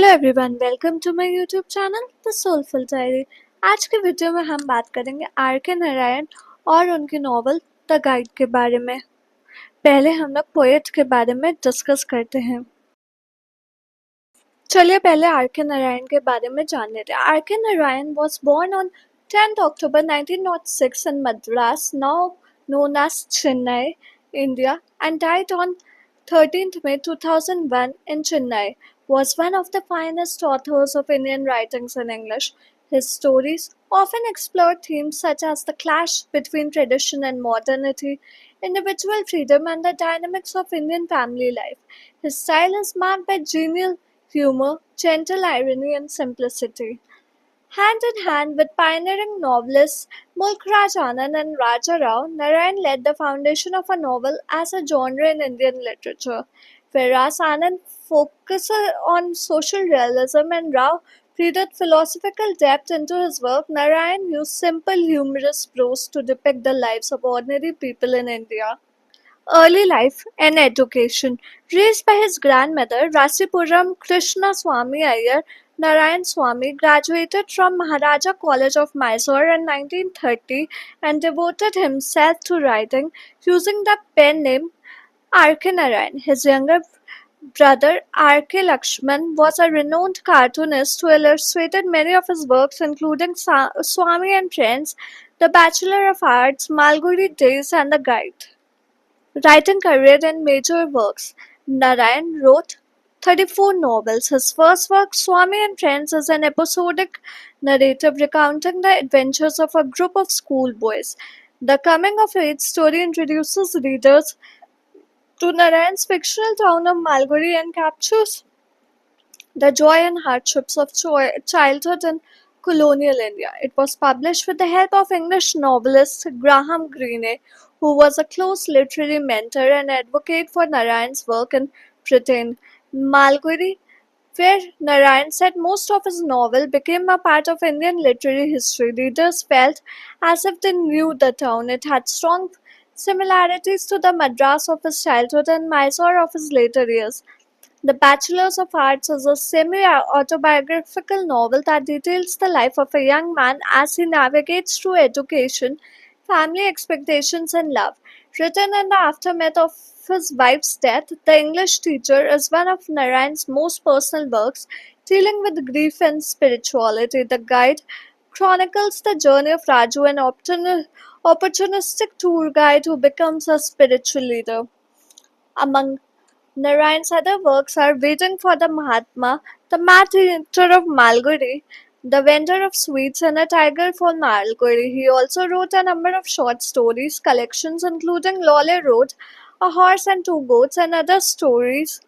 Hello everyone, welcome to my YouTube channel the soulful diary. आज के video में हम बात करेंगे आर के नारायण और उनकी नॉवल द गाइड के बारे में। पहले हम लोग पोएट के बारे में डिस्कस करते हैं। चलिए पहले आर के नारायण के बारे में जान लेते हैं। R K Narayan was born on 10th October 1906 in Madras, now known as Chennai, India, and died on 13th May 2001 in Chennai. Was one of the finest authors of Indian writings in English. His stories often explore themes such as the clash between tradition and modernity, individual freedom, and the dynamics of Indian family life. His style is marked by genial humor, gentle irony, and simplicity. Hand in hand with pioneering novelists Mulk Raj Anand and Raja Rao, Narayan laid the foundation of a novel as a genre in Indian literature. Whereas Anand focuses on social realism and Rao breathed philosophical depth into his work, Narayan used simple humorous prose to depict the lives of ordinary people in India. Early life and education. Raised by his grandmother, Rasipuram Krishna Swami Iyer, Narayan Swami graduated from Maharaja College of Mysore in 1930 and devoted himself to writing using the pen name R.K. Narayan. His younger brother R.K. Lakshman was a renowned cartoonist who illustrated many of his works including Swami and Friends, The Bachelor of Arts, Malgudi Days and The Guide. Writing career in major works. Narayan wrote 34 novels. His first work, Swami and Friends, is an episodic narrative recounting the adventures of a group of schoolboys. The coming of age story introduces readers to Narayan's fictional town of Malgudi and captures the joy and hardships of childhood in colonial India. It was published with the help of English novelist Graham Greene, who was a close literary mentor and advocate for Narayan's work in Britain. Malgudi, where Narayan said most of his novel, became a part of Indian literary history. Readers felt as if they knew the town. It had strong similarities to the Madras of his childhood and Mysore of his later years. The Bachelors of Arts is a semi-autobiographical novel that details the life of a young man as he navigates through education, family expectations, and love. Written in the aftermath of his wife's death, The English Teacher is one of Narayan's most personal works, dealing with grief and spirituality. The Guide chronicles the journey of Raju, an opportunistic tour guide who becomes a spiritual leader. Among Narayan's other works are Waiting for the Mahatma, The Mad Eater of Malgudi, The Vendor of Sweets, and A Tiger for Malgudi. He also wrote a number of short stories collections including Lolly Road, A Horse and Two Goats, and other stories.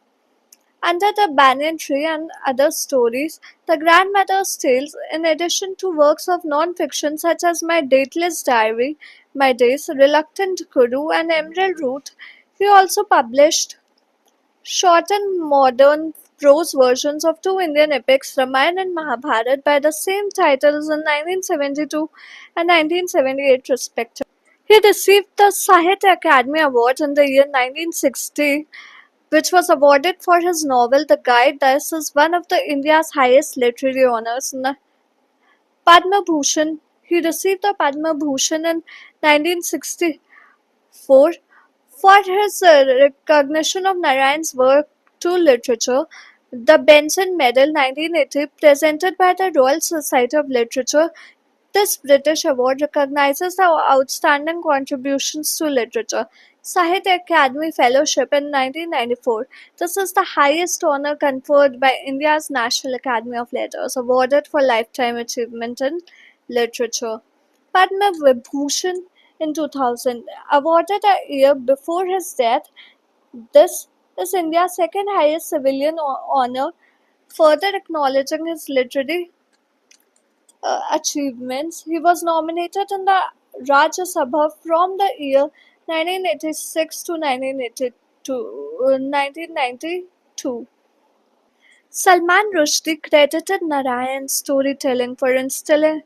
Under the Banyan Tree and other stories, The Grandmother's Tales, in addition to works of non-fiction such as My Dateless Diary, My Days, Reluctant Guru, and Emerald Root, he also published short and modern prose versions of two Indian epics, Ramayana and Mahabharata, by the same titles in 1972 and 1978 respectively. He received the Sahitya Academy Award in the year 1960, which was awarded for his novel The Guide. This is one of the India's highest literary honors. Padma Bhushan. He received the Padma Bhushan in 1964 for his recognition of Narayan's work to literature. The Benson Medal 1980, presented by the Royal Society of Literature, this British award recognizes the outstanding contributions to literature. Sahitya Academy Fellowship in 1994. This is the highest honor conferred by India's National Academy of Letters, awarded for lifetime achievement in literature. Padma Vibhushan in 2000, awarded a year before his death. This is India's second highest civilian honor, further acknowledging his literary achievements. He was nominated in the Rajya Sabha from the year 1986 to 1992. Salman Rushdie credited Narayan's storytelling for instilling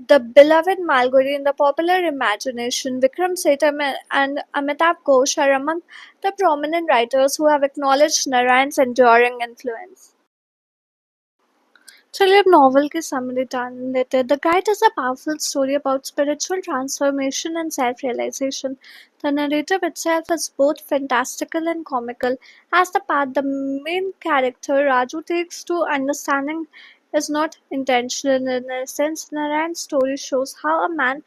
the beloved Malgudi in the popular imagination. Vikram Seth and Amitabh Ghosh are among the prominent writers who have acknowledged Narayan's enduring influence. चलिए अब novel की summary जान लेते हैं। The guide is a powerful story about spiritual transformation and self-realization. The narrative itself is both fantastical and comical, as the path the main character Raju takes to understanding is not intentional. In a sense, Narayan's story shows how a man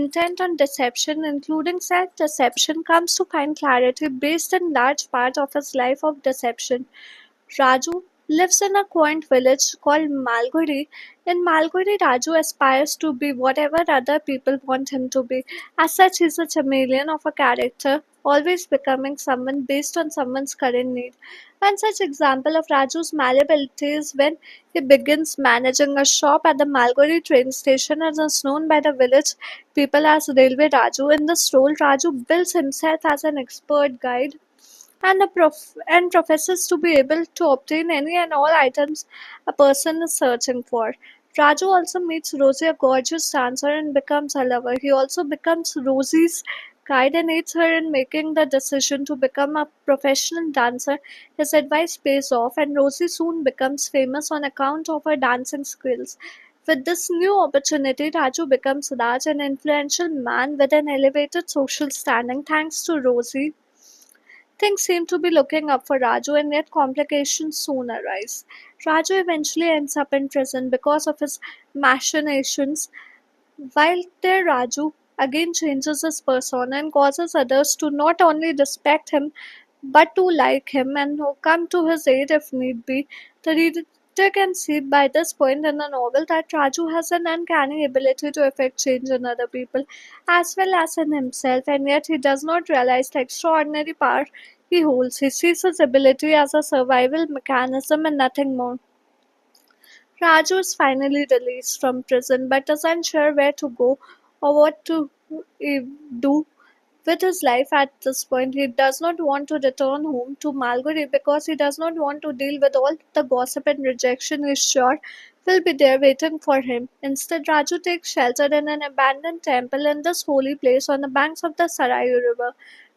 intent on deception, including self-deception, comes to find clarity based in large part of his life of deception. Raju lives in a quaint village called Malgudi. In Malgudi, Raju aspires to be whatever other people want him to be. As such, he is a chameleon of a character, always becoming someone based on someone's current need. One such example of Raju's malleability is when he begins managing a shop at the Malgudi train station and is known by the village people as Railway Raju. In this role, Raju builds himself as an expert guide and professes to be able to obtain any and all items a person is searching for. Raju also meets Rosie, a gorgeous dancer, and becomes her lover. He also becomes Rosie's guide and aids her in making the decision to become a professional dancer. His advice pays off, and Rosie soon becomes famous on account of her dancing skills. With this new opportunity, Raju becomes Raj, an influential man with an elevated social standing thanks to Rosie. Things seem to be looking up for Raju, and yet complications soon arise. Raju eventually ends up in prison because of his machinations, while there Raju again changes his persona and causes others to not only respect him but to like him and who come to his aid if need be. The reader can see by this point in the novel that Raju has an uncanny ability to affect change in other people as well as in himself, and yet he does not realize the extraordinary power he holds. He sees his ability as a survival mechanism and nothing more. Raju is finally released from prison but is unsure where to go or what to do with his life at this point. He does not want to return home to Malgudi because he does not want to deal with all the gossip and rejection he is sure will be there waiting for him. Instead, Raju takes shelter in an abandoned temple in this holy place on the banks of the Sarayu River.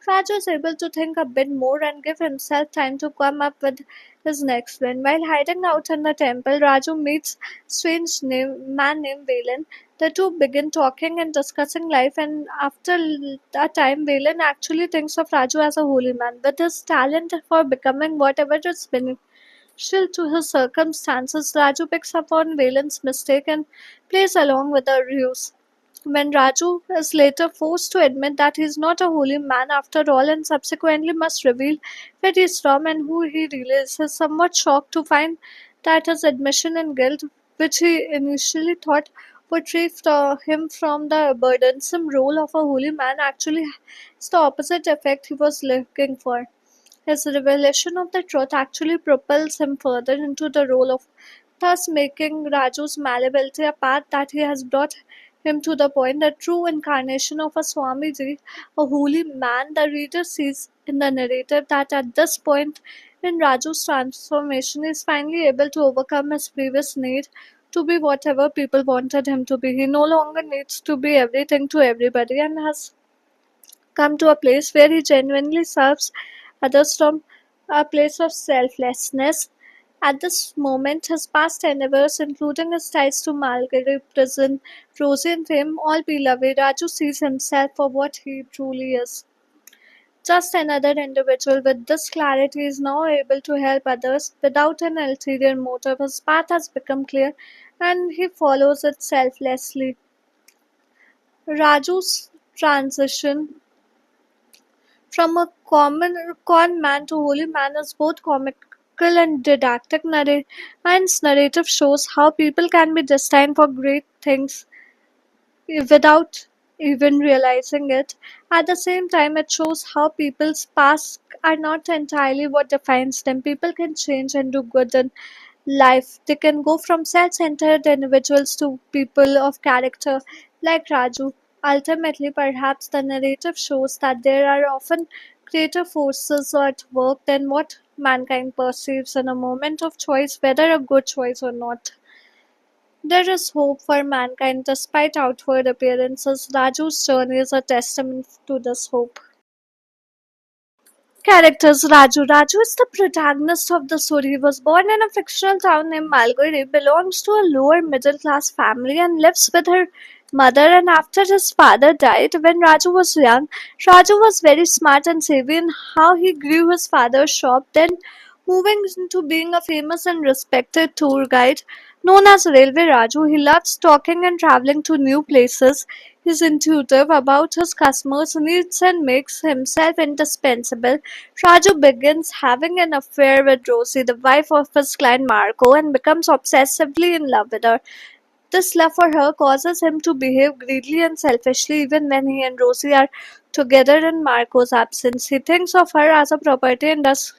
Raju is able to think a bit more and give himself time to come up with his next plan. While hiding out in the temple, Raju meets man named Valen. The two begin talking and discussing life, and after a time, Valen actually thinks of Raju as a holy man. With his talent for becoming whatever is beneficial to his circumstances, Raju picks up on Valen's mistake and plays along with the ruse. When Raju is later forced to admit that he is not a holy man after all and subsequently must reveal where he is from and who he really is, he is somewhat shocked to find that his admission and guilt, which he initially thought would free him from the burdensome role of a holy man, actually has the opposite effect he was looking for. His revelation of the truth actually propels him further into the role of, thus making Raju's malleability a path that he has brought him to the point, the true incarnation of a Swamiji, a holy man. The reader sees in the narrative that at this point in Raju's transformation, he is finally able to overcome his previous need to be whatever people wanted him to be. He no longer needs to be everything to everybody and has come to a place where he genuinely serves others from a place of selflessness. At this moment, his past endeavors, including his ties to Malgary prison, Rosie and fame, all beloved, Raju sees himself for what he truly is. Just another individual with this clarity is now able to help others without an ulterior motive. His path has become clear and he follows it selflessly. Raju's transition from a common con man to holy man is both comical and didactic. Man's narrative shows how people can be destined for great things without even realizing it. At the same time, it shows how people's past are not entirely what defines them. People can change and do good in life. They can go from self centered individuals to people of character like Raju. Ultimately, perhaps the narrative shows that there are often greater forces at work than what mankind perceives in a moment of choice, whether a good choice or not. There is hope for mankind despite outward appearances. Raju's journey is a testament to this hope. Characters Raju. Raju is the protagonist of the story. He was born in a fictional town named Malgudi, belongs to a lower middle class family, and lives with her mother. And after his father died, when Raju was young, Raju was very smart and savvy in how he grew his father's shop, then moving into being a famous and respected tour guide known as Railway Raju. He loves talking and traveling to new places. He's intuitive about his customers' needs and makes himself indispensable. Raju begins having an affair with Rosie, the wife of his client Marco, and becomes obsessively in love with her. This love for her causes him to behave greedily and selfishly even when he and Rosie are together in Marco's absence. He thinks of her as a property and does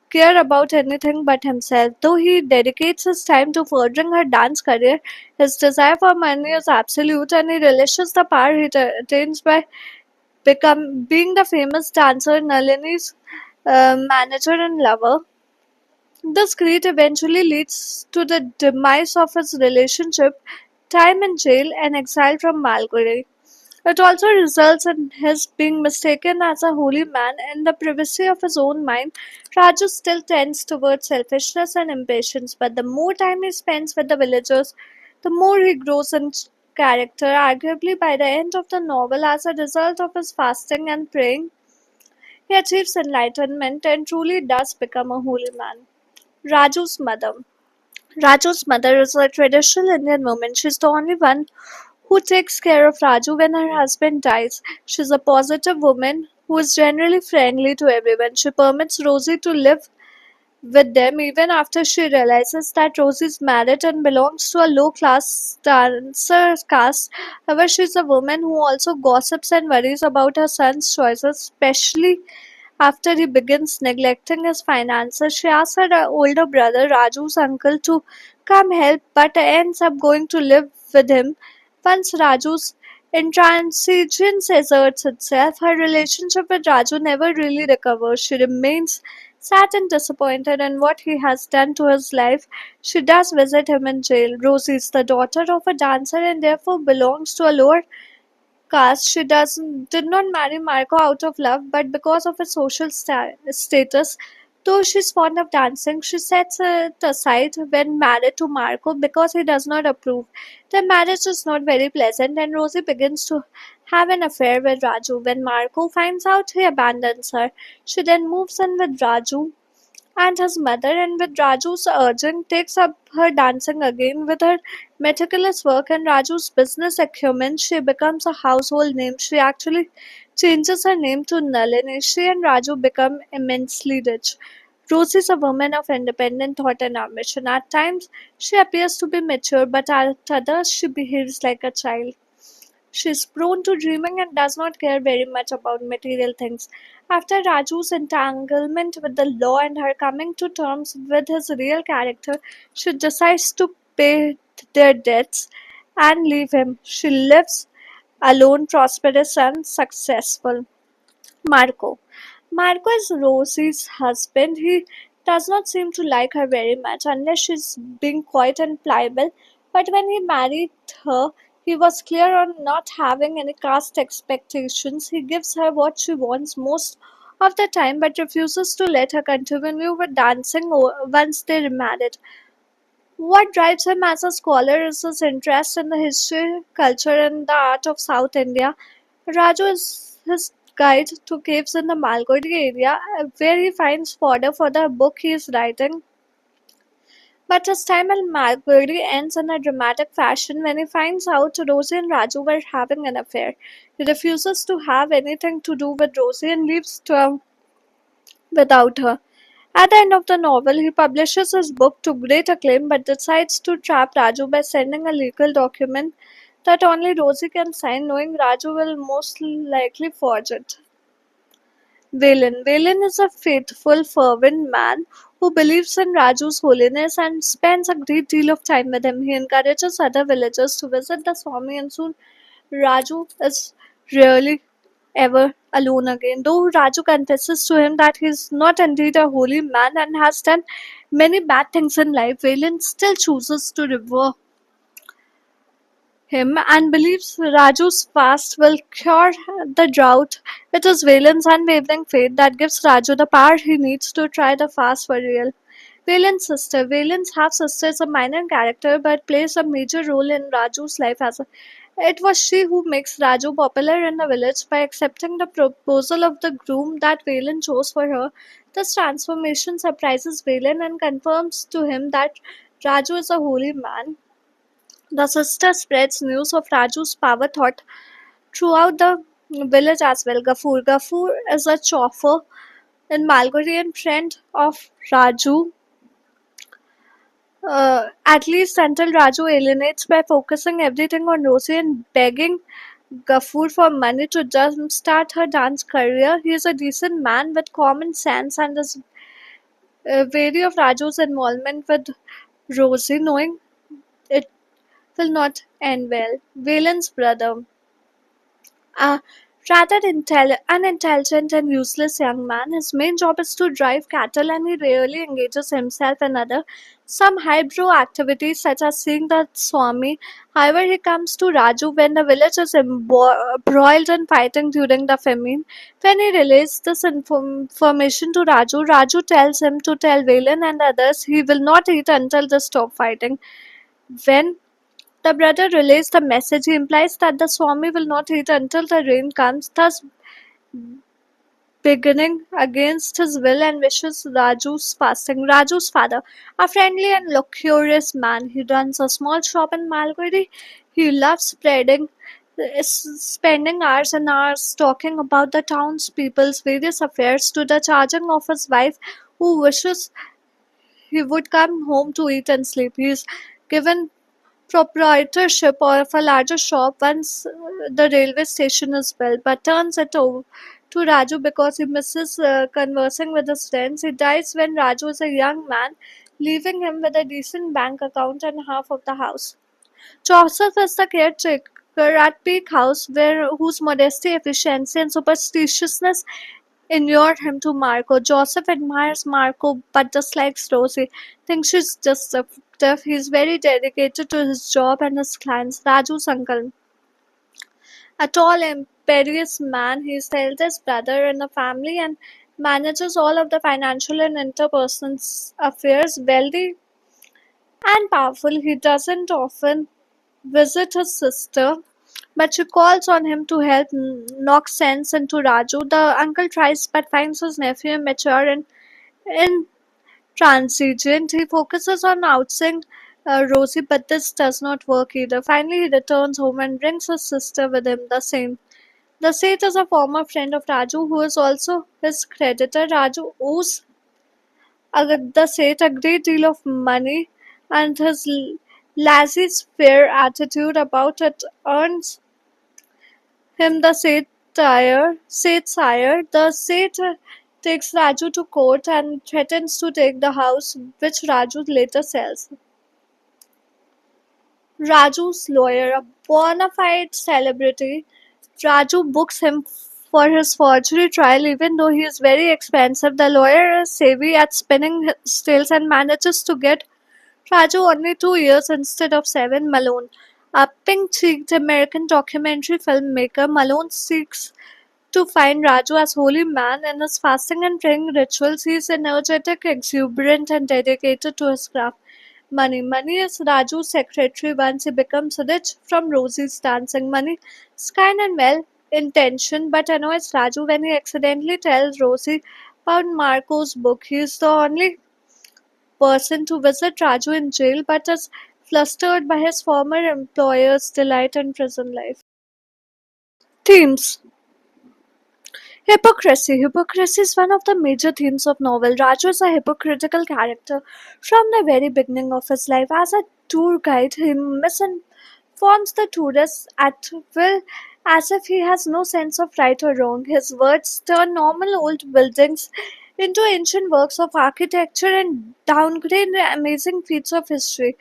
care about anything but himself. Though he dedicates his time to furthering her dance career, his desire for money is absolute and he relishes the power he attains by being the famous dancer Nalini's manager and lover. This greed eventually leads to the demise of his relationship, time in jail, and exile from Malgudi. It also results in his being mistaken as a holy man. In the privacy of his own mind, Raju still tends towards selfishness and impatience, but the more time he spends with the villagers, the more he grows in character. Arguably, by the end of the novel, as a result of his fasting and praying, he achieves enlightenment and truly does become a holy man. Raju's mother. Raju's mother is a traditional Indian woman. She's the only one who takes care of Raju when her husband dies. She's a positive woman who is generally friendly to everyone. She permits Rosie to live with them even after she realizes that Rosie is married and belongs to a low class dancer caste. However, she's a woman who also gossips and worries about her son's choices, especially after he begins neglecting his finances. She asks her older brother, Raju's uncle, to come help but ends up going to live with him. Once Raju's intransigence asserts itself, her relationship with Raju never really recovers. She remains sad and disappointed in what he has done to his life. She does visit him in jail. Rosie is the daughter of a dancer and therefore belongs to a lower caste. She did not marry Marco out of love, but because of his social status. Though she's fond of dancing, she sets it aside when married to Marco because he does not approve. Their marriage is not very pleasant, and Rosie begins to have an affair with Raju. When Marco finds out, he abandons her. She then moves in with Raju and his mother, and with Raju's urging, takes up her dancing again. With her meticulous work and Raju's business acumen, she becomes a household name. She actually changes her name to Nalini. She and Raju become immensely rich. Rosie is a woman of independent thought and ambition. At times, she appears to be mature, but at others, she behaves like a child. She is prone to dreaming and does not care very much about material things. After Raju's entanglement with the law and her coming to terms with his real character, she decides to pay their debts and leave him. She lives alone, prosperous, and successful. Marco. Marco is Rosie's husband. He does not seem to like her very much unless she's being quiet and pliable. But when he married her, he was clear on not having any caste expectations. He gives her what she wants most of the time but refuses to let her continue with dancing once they remarried. What drives him as a scholar is his interest in the history, culture, and the art of South India. Raju is his guide to caves in the Malgudi area where he finds fodder for the book he is writing. But his time in Malgudi ends in a dramatic fashion when he finds out Rosie and Raju were having an affair. He refuses to have anything to do with Rosie and leaves town without her. At the end of the novel, he publishes his book to great acclaim but decides to trap Raju by sending a legal document that only Rosie can sign, knowing Raju will most likely forge it. Valen. Valen is a faithful, fervent man who believes in Raju's holiness and spends a great deal of time with him. He encourages other villagers to visit the Swami, and soon Raju is really ever alone again. Though Raju confesses to him that he is not indeed a holy man and has done many bad things in life, Valen still chooses to revere him and believes Raju's fast will cure the drought. It is Valen's unwavering faith that gives Raju the power he needs to try the fast for real. Valen's sister. Valen's half sister is a minor character but plays a major role in Raju's life as a. It was she who makes Raju popular in the village by accepting the proposal of the groom that Valen chose for her. This transformation surprises Valen and confirms to him that Raju is a holy man. The sister spreads news of Raju's power thought throughout the village as well. Gafur. Gafur is a chauffeur in Malgudi and friend of Raju, at least until Raju alienates by focusing everything on Rosie and begging Gafur for money to jumpstart her dance career. He is a decent man with common sense and is wary of Raju's involvement with Rosie, knowing it will not end well. Valen's brother. A rather unintelligent and useless young man, his main job is to drive cattle and he rarely engages himself in other some highbrow activities such as seeing the Swami. However, he comes to Raju when the village is embroiled in fighting during the famine. When he relays this information to Raju, Raju tells him to tell Valen and others he will not eat until they stop fighting. When the brother relays the message. He implies that the Swami will not eat until the rain comes, thus beginning against his will and wishes Raju's fasting. Raju's father, a friendly and luxurious man, he runs a small shop in Malgudi. He loves spending hours and hours talking about the townspeople's various affairs to the charging of his wife, who wishes he would come home to eat and sleep. He is given proprietorship of a larger shop once the railway station is built, but turns it over to Raju because he misses conversing with his friends. He dies when Raju is a young man, leaving him with a decent bank account and half of the house. Joseph is the caretaker at Peak House, whose modesty, efficiency, and superstitiousness inured him to Marco. Joseph admires Marco but dislikes Rosie, thinks she's deceptive. He's very dedicated to his job and his clients. Raju's uncle, a tall, imperious man, he's the eldest brother in the family and manages all of the financial and interpersonal affairs. Wealthy and powerful, he doesn't often visit his sister, but she calls on him to help knock sense into Raju. The uncle tries but finds his nephew immature and intransigent. He focuses on outsing Rosie, but this does not work either. Finally, he returns home and brings his sister with him. The Seth is a former friend of Raju who is also his creditor. Raju owes the Seth a great deal of money, and his laissez-faire attitude about it earns him the Seth sire. The Seth takes Raju to court and threatens to take the house, which Raju later sells. Raju's lawyer, a bona fide celebrity, Raju books him for his forgery trial even though he is very expensive. The lawyer is savvy at spinning his tales and manages to get Raju only 2 years instead of seven. Malone, a pink-cheeked American documentary filmmaker, Malone seeks to find Raju as holy man in his fasting and praying rituals. He is energetic, exuberant, and dedicated to his craft. Money. Money is Raju's secretary once he becomes rich from Rosie's dancing. Money is kind and well intentioned but annoys Raju when he accidentally tells Rosie about Marco's book. He is the only person to visit Raju in jail but is flustered by his former employer's delight in prison life. Themes. Hypocrisy. Hypocrisy is one of the major themes of novel. Raju is a hypocritical character from the very beginning of his life. As a tour guide, he misinforms the tourists at will as if he has no sense of right or wrong. His words turn normal old buildings into ancient works of architecture and downgrade the amazing feats of history.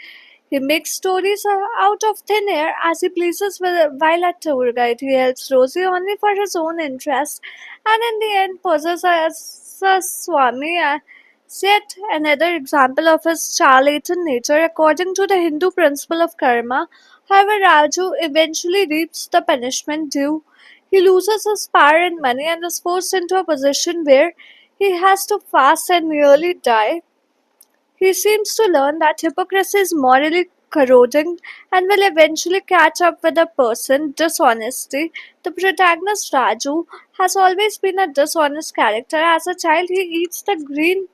He makes stories out of thin air as he pleases while a tour guide. He helps Rosie only for his own interest and in the end poses as a Swami. Yet another example of his charlatan nature. According to the Hindu principle of karma, However, Raju eventually reaps the punishment due. He loses his power and money and is forced into a position where he has to fast and nearly die. He seems to learn that hypocrisy is morally corroding and will eventually catch up with a person. Dishonesty. The protagonist Raju has always been a dishonest character. As a child, he eats the green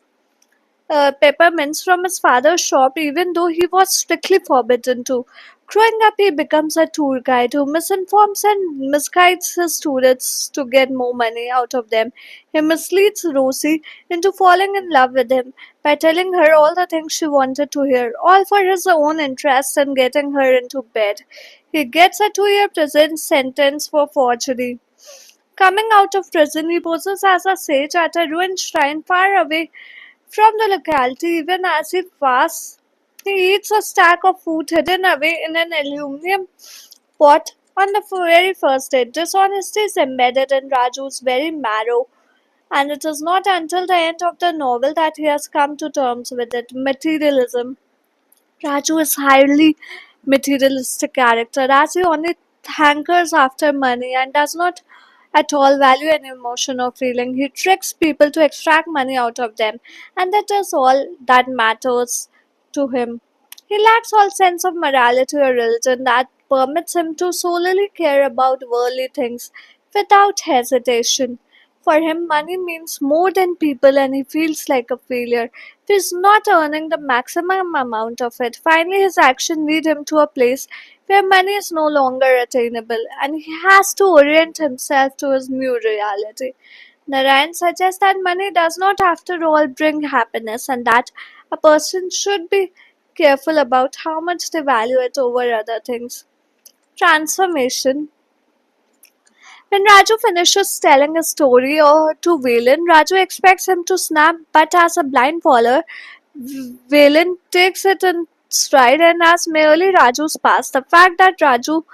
peppermints from his father's shop, even though he was strictly forbidden to. Growing up, he becomes a tour guide who misinforms and misguides his students to get more money out of them. He misleads Rosie into falling in love with him by telling her all the things she wanted to hear, all for his own interest and getting her into bed. He gets a 2 year prison sentence for forgery. Coming out of prison, he poses as a sage at a ruined shrine far away from the locality. Even as he fasts, he eats a stack of food hidden away in an aluminum pot on the very first day. Dishonesty is embedded in Raju's very marrow, and it is not until the end of the novel that he has come to terms with it. Materialism. Raju is highly materialistic character as he only hankers after money and does not at all value any emotion or feeling. He tricks people to extract money out of them, and that is all that matters to him. He lacks all sense of morality or religion that permits him to solely care about worldly things without hesitation. For him, money means more than people, and he feels like a failure if he's not earning the maximum amount of it. Finally, his action lead him to a place where money is no longer attainable, and he has to orient himself to his new reality. Narayan suggests that money does not, after all, bring happiness, and that a person should be careful about how much they value it over other things. Transformation. When Raju finishes telling a story or to Valen, Raju expects him to snap, but as a blind follower, Valen takes it in stride and as merely Raju's past. The fact that Raju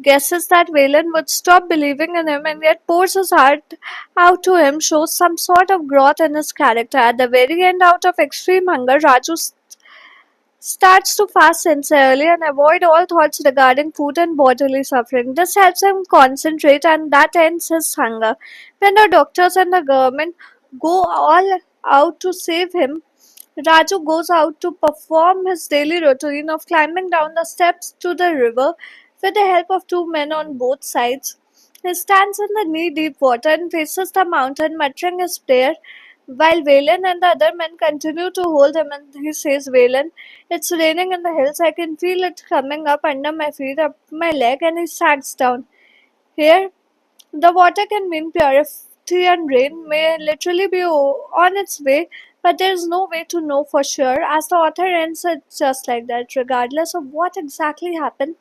guesses that Valen would stop believing in him and yet pours his heart out to him shows some sort of growth in his character. At the very end, out of extreme hunger, Raju starts to fast sincerely and avoid all thoughts regarding food and bodily suffering. This helps him concentrate and that ends his hunger. When the doctors and the government go all out to save him, Raju goes out to perform his daily routine of climbing down the steps to the river with the help of two men on both sides. He stands in the knee deep water and faces the mountain, muttering his prayer, while Valen and the other men continue to hold him. And he says, Valen, it's raining in the hills. I can feel it coming up under my feet, up my leg, and he sags down. Here, the water can mean purity and rain may literally be on its way, but there is no way to know for sure, as the author ends it just like that. Regardless of what exactly happened,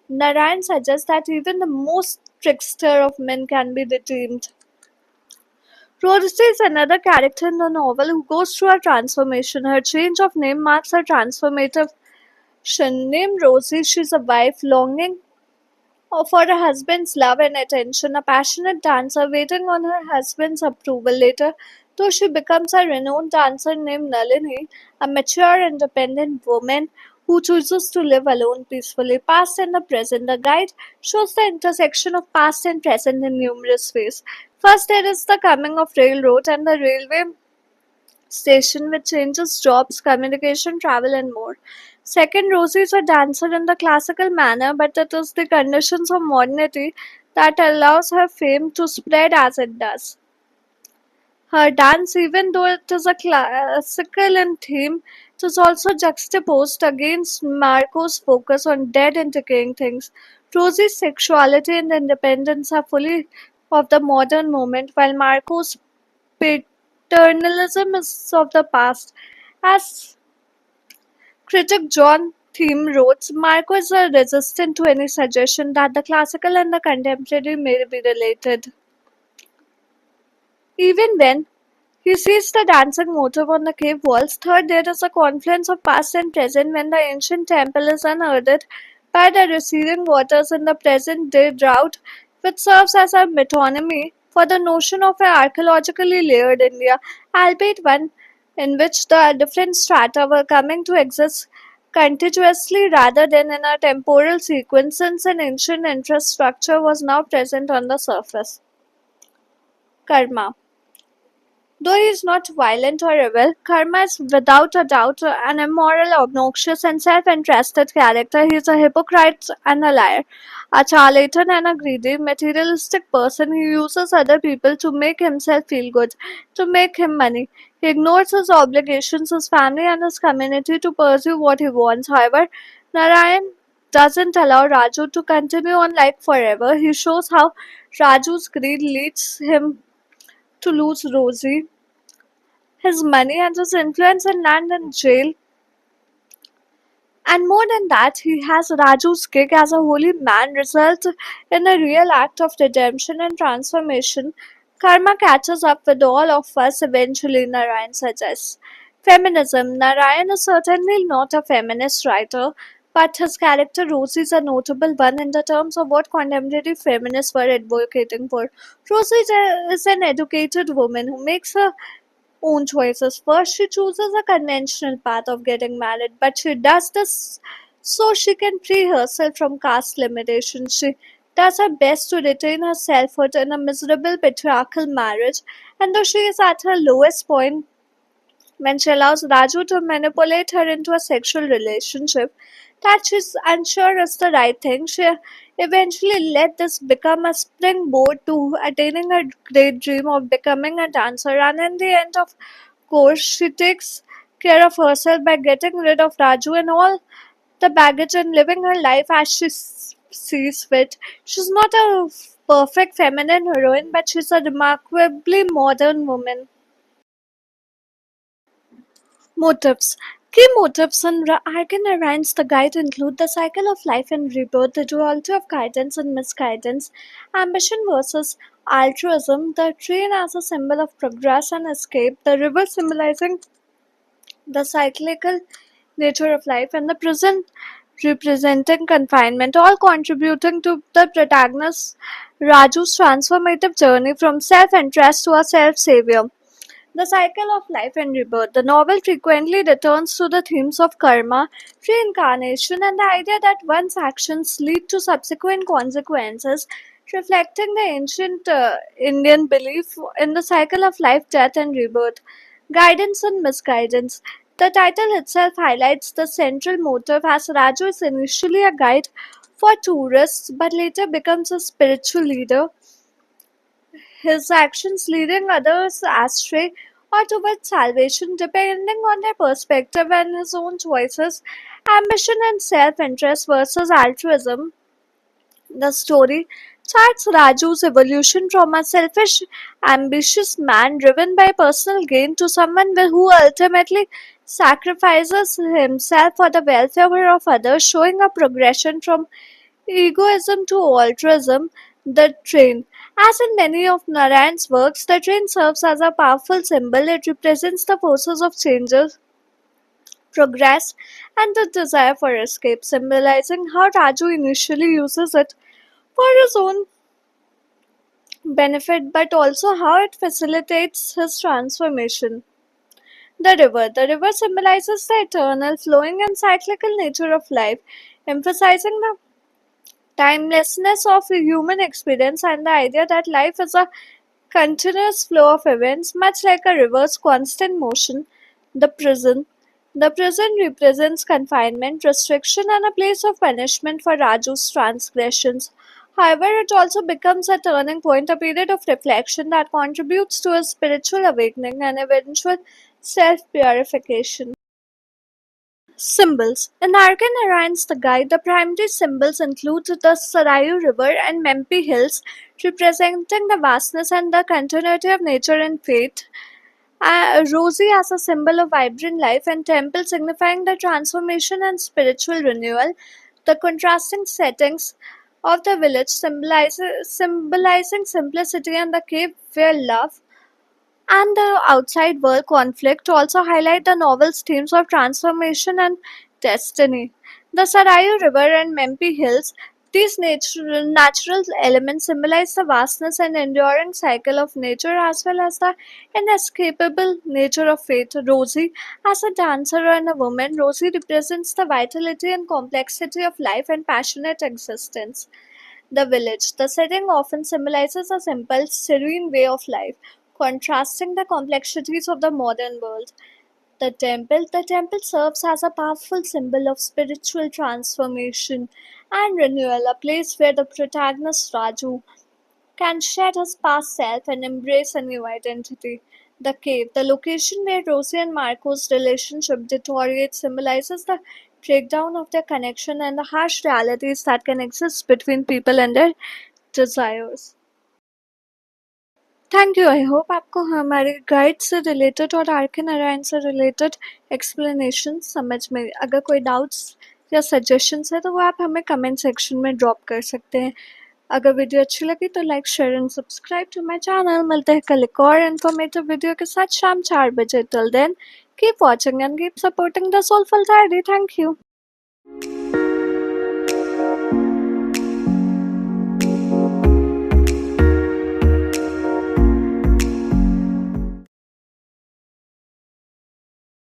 Narayan suggests that even the most trickster of men can be redeemed. Rosie is another character in the novel who goes through a transformation. Her change of name marks her transformative. Named Rosie, she's a wife longing for her husband's love and attention, a passionate dancer waiting on her husband's approval. Later, though she becomes a renowned dancer named Nalini, a mature, independent woman who chooses to live alone peacefully. Past and the present. The guide shows the intersection of past and present in numerous ways. First, there is the coming of railroad and the railway station which changes jobs, communication, travel, and more. Second, Rosie is a dancer in the classical manner, but it is the conditions of modernity that allows her fame to spread as it does. Her dance, even though it is a classical in theme, it is also juxtaposed against Marco's focus on dead and decaying things. Rosie's sexuality and independence are fully of the modern moment, while Marco's paternalism is of the past. As critic John Thiem wrote, Marco is resistant to any suggestion that the classical and the contemporary may be related. Even when he sees the dancing motif on the cave walls. Third, there is a confluence of past and present when the ancient temple is unearthed by the receding waters in the present day drought, which serves as a metonymy for the notion of an archaeologically layered India, albeit one in which the different strata were coming to exist contiguously rather than in a temporal sequence since an ancient infrastructure was now present on the surface. Karma. Though he is not violent or evil, Karma is without a doubt an immoral, obnoxious, and self interested character. He is a hypocrite and a liar, a charlatan and a greedy, materialistic person. He uses other people to make himself feel good, to make him money. He ignores his obligations, his family, and his community to pursue what he wants. However, Narayan doesn't allow Raju to continue on like forever. He shows how Raju's greed leads him to lose Rosie, his money, and his influence in land and jail. And more than that, he has Raju's gig as a holy man result in a real act of redemption and transformation. Karma catches up with all of us eventually, Narayan suggests. Feminism. Narayan is certainly not a feminist writer, but his character Rosie is a notable one in the terms of what contemporary feminists were advocating for. Rosie is an educated woman who makes her own choices. First, she chooses a conventional path of getting married, but she does this so she can free herself from caste limitations. She does her best to retain her selfhood in a miserable patriarchal marriage, and though she is at her lowest point, when she allows Raju to manipulate her into a sexual relationship that she's unsure is the right thing, she eventually let this become a springboard to attaining her great dream of becoming a dancer. And in the end of course, she takes care of herself by getting rid of Raju and all the baggage and living her life as she sees fit. She's not a perfect feminine heroine, but she's a remarkably modern woman. Motives. Key motives in Arkin Narayan's The Guide include the cycle of life and rebirth, the duality of guidance and misguidance, ambition versus altruism, the train as a symbol of progress and escape, the river symbolizing the cyclical nature of life, and the prison representing confinement, all contributing to the protagonist Raju's transformative journey from self interest to a self savior. The cycle of life and rebirth. The novel frequently returns to the themes of karma, reincarnation, and the idea that one's actions lead to subsequent consequences, reflecting the ancient Indian belief in the cycle of life, death, and rebirth. Guidance and misguidance. The title itself highlights the central motive as Raju is initially a guide for tourists but later becomes a spiritual leader, his actions leading others astray or towards salvation depending on their perspective and his own choices. Ambition and self interest versus altruism. The story charts Raju's evolution from a selfish, ambitious man driven by personal gain to someone who ultimately sacrifices himself for the welfare of others, showing a progression from egoism to altruism. The train. As in many of Narayan's works, the train serves as a powerful symbol. It represents the forces of changes, progress, and the desire for escape, symbolizing how Raju initially uses it for his own benefit but also how it facilitates his transformation. The river. The river symbolizes the eternal, flowing, and cyclical nature of life, emphasizing the timelessness of human experience and the idea that life is a continuous flow of events, much like a river's constant motion. The prison. The prison represents confinement, restriction, and a place of punishment for Raju's transgressions. However, it also becomes a turning point, a period of reflection that contributes to his spiritual awakening and eventual self purification. Symbols. In Arkan Narayan's The Guide, the primary symbols include the Sarayu River and Mempi Hills, representing the vastness and the continuity of nature and fate. Rosie as a symbol of vibrant life, and temple signifying the transformation and spiritual renewal. The contrasting settings of the village symbolizing simplicity, and the cave where love and the outside world conflict also highlight the novel's themes of transformation and destiny. The Sarayu River and Mempi Hills These natural elements symbolize the vastness and enduring cycle of nature as well as the inescapable nature of fate. Rosie, as a dancer and a woman, Rosie represents the vitality and complexity of life and passionate existence. The village. The setting often symbolizes a simple, serene way of life, contrasting the complexities of the modern world. The temple serves as a powerful symbol of spiritual transformation and renewal, a place where the protagonist Raju can shed his past self and embrace a new identity. The cave, the location where Rosie and Marco's relationship deteriorates, symbolizes the breakdown of their connection and the harsh realities that can exist between people and their desires. Thank you. I hope आपको हमारे guide से related और are K Narayan से related explanation समझ में आई। अगर कोई doubts या सजेशंस है तो वो आप हमें कमेंट सेक्शन में ड्रॉप कर सकते हैं। अगर वीडियो अच्छी लगी तो like share and subscribe to my channel. मिलते हैं कल एक और इन्फॉर्मेटिव वीडियो के साथ शाम 4 बजे। Till then keep watching and keep supporting the soulful diary. Thank you.